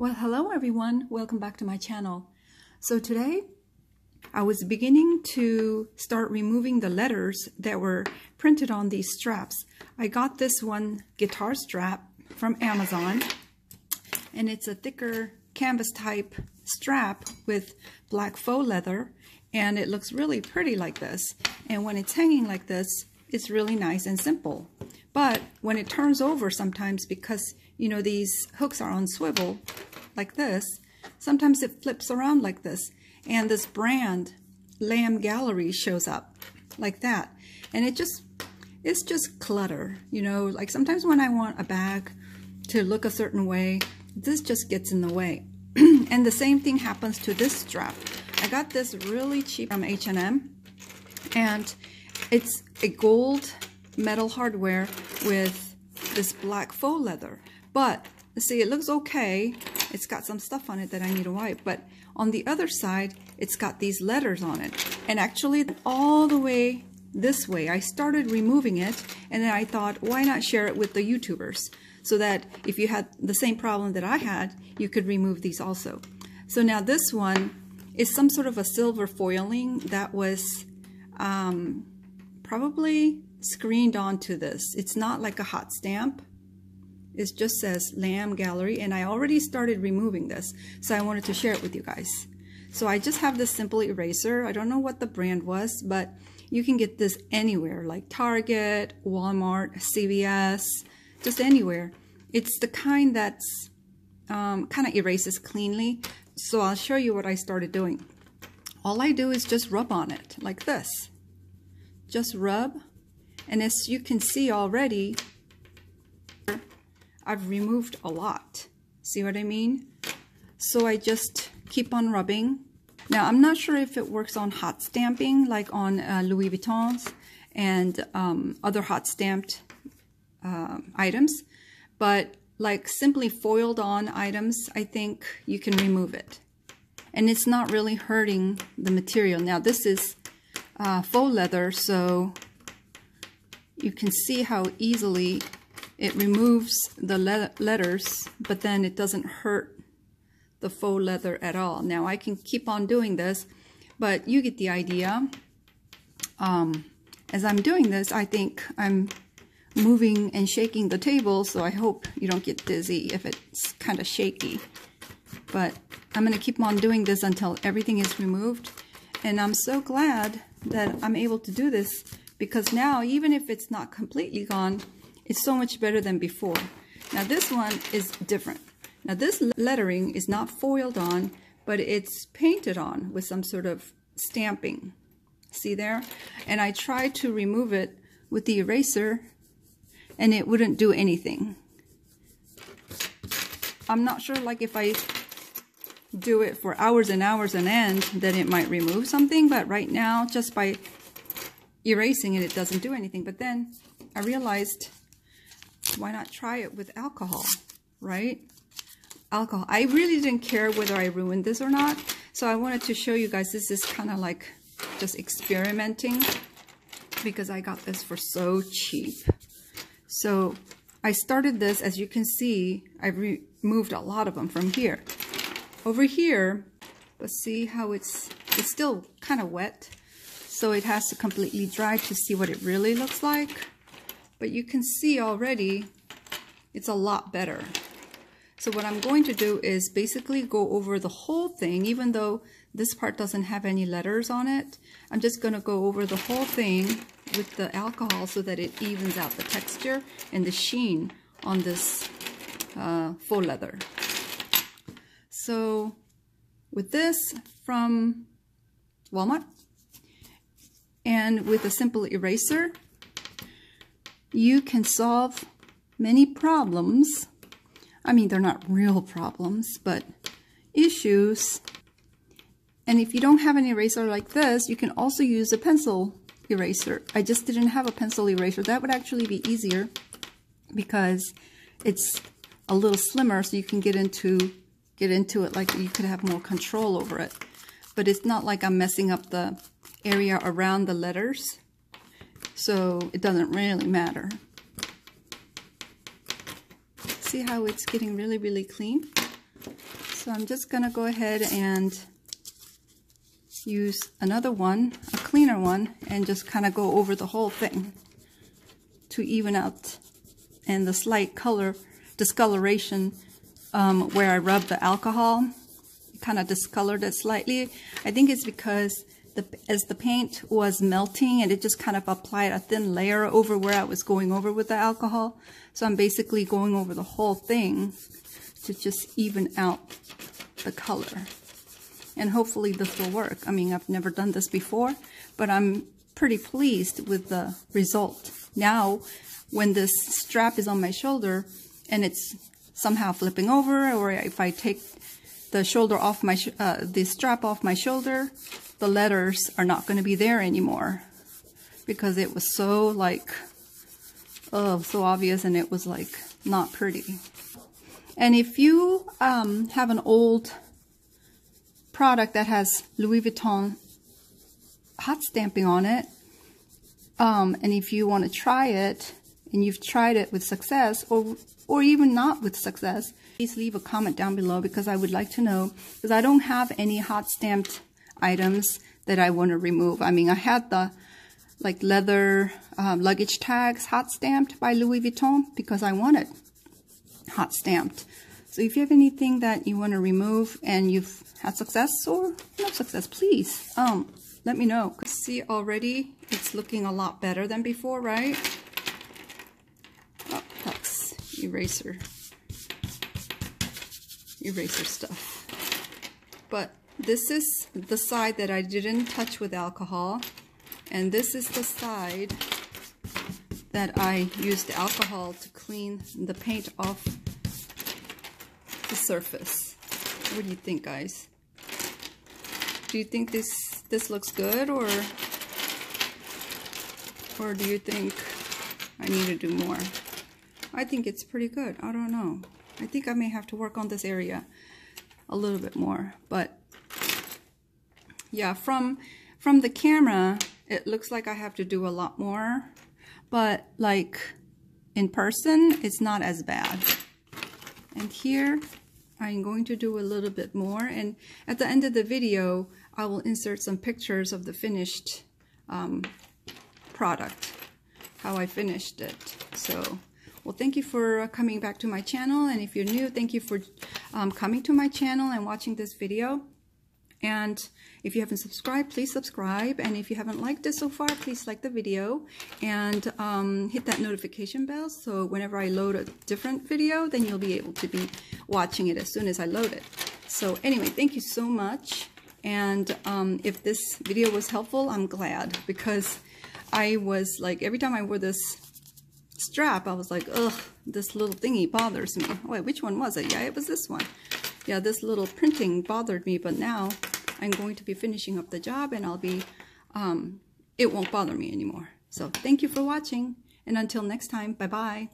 Well, hello everyone, welcome back to my channel. So today I was beginning to start removing the letters that were printed on these straps. I got this one guitar strap from Amazon, and it's a thicker canvas type strap with black faux leather, and it looks really pretty like this. And when it's hanging like this, it's really nice and simple. But when it turns over sometimes, because you know these hooks are on swivel like this, sometimes it flips around like this, and this brand Lamb Gallery shows up like that, and it's just clutter, you know. Like sometimes when I want a bag to look a certain way, this just gets in the way. And the same thing happens to this strap. I got this really cheap from H&M, and it's a gold metal hardware with this black faux leather. But see, it looks okay. It's got some stuff on it that I need to wipe, but on the other side, it's got these letters on it. And actually, all the way this way, I started removing it, and then I thought, why not share it with the YouTubers? So that if you had the same problem that I had, you could remove these also. So now this one is some sort of a silver foiling that was probably screened onto this. It's not like a hot stamp. It just says Lamb Gallery, and I already started removing this, so I wanted to share it with you guys. So I just have this simple eraser. I don't know what the brand was, but you can get this anywhere, like Target, Walmart, CVS, just anywhere. It's the kind that's kind of erases cleanly. So I'll show you what I started doing. All I do is just rub on it like this. Just rub, and as you can see already, I've removed a lot. See what I mean? So I just keep on rubbing. Now, I'm not sure if it works on hot stamping, like on Louis Vuittons and other hot stamped items, but like simply foiled on items, I think you can remove it. And it's not really hurting the material. Now, this is faux leather, so you can see how easily it removes the letters, but then it doesn't hurt the faux leather at all. Now I can keep on doing this, but you get the idea. As I'm doing this, I think I'm moving and shaking the table, so I hope you don't get dizzy if it's kind of shaky. But I'm going to keep on doing this until everything is removed. And I'm so glad that I'm able to do this, because now, even if it's not completely gone, it's so much better than before. Now this one is different. Now this lettering is not foiled on, but it's painted on with some sort of stamping. See there? And I tried to remove it with the eraser, and it wouldn't do anything. I'm not sure, like if I do it for hours and hours on end, then it might remove something, but right now, just by erasing it, it doesn't do anything. But then I realized, why not try it with alcohol, right? Alcohol. I really didn't care whether I ruined this or not, so I wanted to show you guys. This is kind of like just experimenting, because I got this for so cheap. So I started this, as you can see, I removed a lot of them from here. Over here, let's see how it's still kind of wet, so it has to completely dry to see what it really looks like. But you can see already it's a lot better. So what I'm going to do is basically go over the whole thing, even though this part doesn't have any letters on it. I'm just going to go over the whole thing with the alcohol so that it evens out the texture and the sheen on this faux leather. So with this from Walmart and with a simple eraser, you can solve many problems. I mean, they're not real problems, but issues. And if you don't have an eraser like this, you can also use a pencil eraser. I just didn't have a pencil eraser. That would actually be easier because it's a little slimmer, so you can get into it, like you could have more control over it. But it's not like I'm messing up the area around the letters, so it doesn't really matter. See how it's getting really, really clean? So I'm just gonna go ahead and use another one, a cleaner one, and just kind of go over the whole thing to even out and the slight color discoloration where I rubbed the alcohol. It kind of discolored it slightly. I think it's because as the paint was melting and it just kind of applied a thin layer over where I was going over with the alcohol. So I'm basically going over the whole thing to just even out the color. And hopefully this will work. I mean, I've never done this before, but I'm pretty pleased with the result. Now, when this strap is on my shoulder and it's somehow flipping over, or if I take the shoulder off my the strap off my shoulder, the letters are not going to be there anymore because it was so like, oh, so obvious, and it was like not pretty. And if you have an old product that has Louis Vuitton hot stamping on it, and if you want to try it and you've tried it with success or even not with success, please leave a comment down below because I would like to know, because I don't have any hot stamped items that I want to remove. I mean, I had the like leather luggage tags hot stamped by Louis Vuitton because I want it hot stamped. So if you have anything that you want to remove and you've had success or no success, please let me know. See, already it's looking a lot better than before, right? Oh, that's eraser stuff. But this is the side that I didn't touch with alcohol, and this is the side that I used alcohol to clean the paint off the surface. What do you think, guys? Do you think this looks good, or do you think I need to do more? I think it's pretty good. I don't know. I think I may have to work on this area a little bit more, but yeah, from the camera it looks like I have to do a lot more, but like in person it's not as bad. And here I'm going to do a little bit more, and at the end of the video I will insert some pictures of the finished product, how I finished it. So, well, thank you for coming back to my channel, and if you're new, thank you for coming to my channel and watching this video. And if you haven't subscribed, please subscribe, and if you haven't liked it so far, please like the video and hit that notification bell, so whenever I load a different video, then you'll be able to be watching it as soon as I load it. So anyway, thank you so much, and if this video was helpful, I'm glad, because I was like, every time I wore this strap, I was like, ugh, this little thingy bothers me. Oh, wait, which one was it? Yeah, it was this one. Yeah, this little printing bothered me, but now I'm going to be finishing up the job, and I'll be, it won't bother me anymore. So thank you for watching, and until next time, bye-bye.